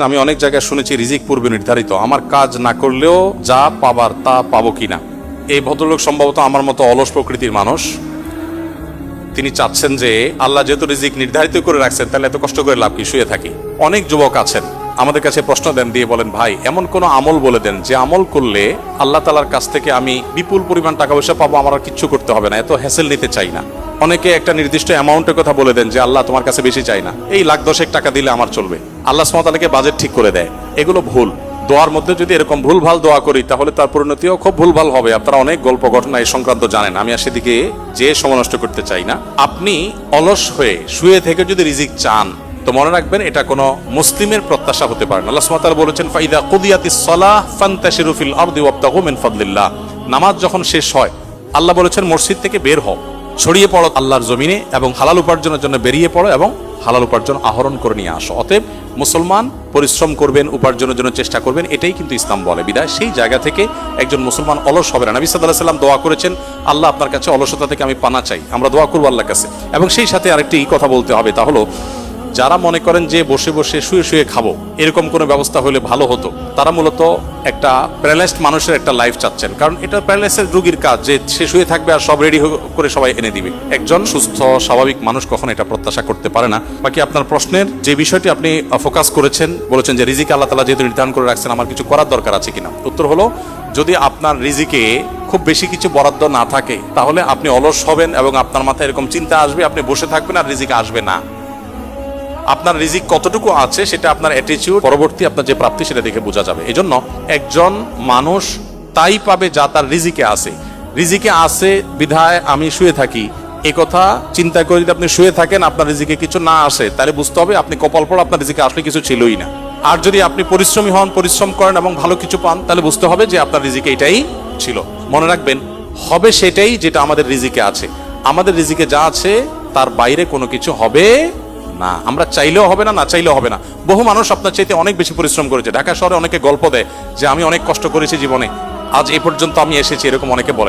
আমি অনেক জায়গায় শুনেছি রিজিক পূর্বে নির্ধারিত, আমার কাজ না করলেও যা পাবার তা পাবো কিনা। এই ভদ্রলোক সম্ভবত আমার মতো অলস প্রকৃতির মানুষ। তিনি চাচ্ছেন যে আল্লাহ যেহেতু রিজিক নির্ধারিত করে রাখছেন, তাহলে এত কষ্ট করে লাভ কি, শুয়ে থাকি। অনেক যুবক আছেন আমাদের কাছে প্রশ্ন দেন, দিয়ে বলেন, ভাই এমন কোন আমল বলে দেন যে আমল করলে আল্লাহ তাআলার কাছ থেকে আমি বিপুল পরিমাণ টাকা পয়সা পাবো, আমার আর কিচ্ছু করতে হবে না, এত হ্যাসেল নিতে চাই না। অনেকে একটা নির্দিষ্ট অ্যামাউন্টের কথা বলে দেন যে আল্লাহ তোমার কাছে বেশি চাই না, এই লাখ দশেক টাকা দিলে আমার চলবে। আল্লাহ সুবহানাহু ওয়া তাআলাকে বাজেট ঠিক করে দেয়। এগুলো ভুল। দোয়ার মধ্যে যদি এরকম ভুলভাল দোয়া করি তাহলে তার পরিণতিও খুব ভুলভাল হবে। আপনারা অনেক গল্প ঘটনা এই সংক্রান্ত জানেন, আমি আর সেদিকে যে সময় নষ্ট করতে চাই না। আপনি অলস হয়ে শুয়ে থেকে যদি রিজিক চান তো মনে রাখবেন এটা কোনো মুসলিমের প্রত্যাশা হতে পারে না। আল্লাহ সুবহানাহু ওয়া তাআলা বলেছেন, ফাইদা কুদিয়াতিস সালাহ ফান্তাশিরু ফিল আরদি ওয়াবতাগু মিন ফাদলিল্লাহ। নামাজ যখন শেষ হয় আল্লাহ বলেছেন মসজিদ থেকে বের হও, ছড়িয়ে পড়ো আল্লাহর জমিনে এবং হালাল উপার্জনের জন্য বেরিয়ে পড়ো এবং হালাল উপার্জন আহরণ করে নিয়ে আসো। অতএব মুসলমান পরিশ্রম করবেন, উপার্জনের জন্য চেষ্টা করবেন, এটাই কিন্তু ইসলাম বলে। বিদায় সেই জায়গা থেকে একজন মুসলমান অলস হবে না। নবী সাল্লাল্লাহু আলাইহি ওয়াসাল্লাম দোয়া করেছেন, আল্লাহ আপনার কাছে অলসতা থেকে আমি পানা চাই। আমরা দোয়া করবো আল্লাহর কাছে। এবং সেই সাথে আরেকটি কথা বলতে হবে, তা হলো যারা মনে করেন যে বসে বসে শুয়ে শুয়ে খাবো, এরকম কোনো ব্যবস্থা হলে ভালো হতো, তারা মূলত একটা প্যারালাইজড মানুষের একটা লাইফ চাচ্ছেন। কারণ এটা প্যারালাইসিস রোগীর কাজ যে সে শুয়ে থাকবে আর সব রেডি করে সবাই এনে দিবে। একজন সুস্থ স্বাভাবিক মানুষ কখন এটা প্রত্যাশা করতে পারে না। বাকি আপনার প্রশ্নের যে বিষয়টি আপনি ফোকাস করেছেন, বলেছেন যে রিজিক আল্লাহ তাআলা যেহেতু নির্ধারণ করে রাখছেন, আমার কিছু করার দরকার আছে কিনা। উত্তর হলো, যদি আপনার রিজিকে খুব বেশি কিছু বরাদ্দ না থাকে তাহলে আপনি অলস হবেন এবং আপনার মাথায় এরকম চিন্তা আসবে, আপনি বসে থাকবেন আর রিজিক আসবে না। আপনার রিজিক কতটুকু আছে সেটা আপনার অ্যাটিটিউড, পরবর্তী আপনার যে প্রাপ্তি সেটা দেখে বোঝা যাবে। এজন্য একজন মানুষ তাই পাবে যা তার রিজিকে আছে। রিজিকে আছে বিধায় আমি শুয়ে থাকি, এই কথা চিন্তা করে যদি আপনি শুয়ে থাকেন, আপনার রিজিকে কিছু না আসে, তাহলে বুঝতে হবে আপনি কপাল পড়া, আপনার রিজিকে আসলে কিছু ছিলই না। আর যদি আপনি পরিশ্রমী হন, পরিশ্রম করেন এবং ভালো কিছু পান, তাহলে বুঝতে হবে যে আপনার রিজিকে এটাই ছিল। মনে রাখবেন, হবে সেটাই যেটা আমাদের রিজিকে আছে। আমাদের রিজিকে যা আছে তার বাইরে কোনো কিছু হবে না। আমরা চাইলেও হবে না, না চাইলেও হবে না। বহু মানুষ আপনার চাইতে অনেক বেশি পরিশ্রম করেছে। ঢাকা শহরে অনেকে গল্প দেয় যে আমি অনেক কষ্ট করেছি জীবনে, আজ এ পর্যন্ত আমি এসেছি, এরকম অনেকে বলে।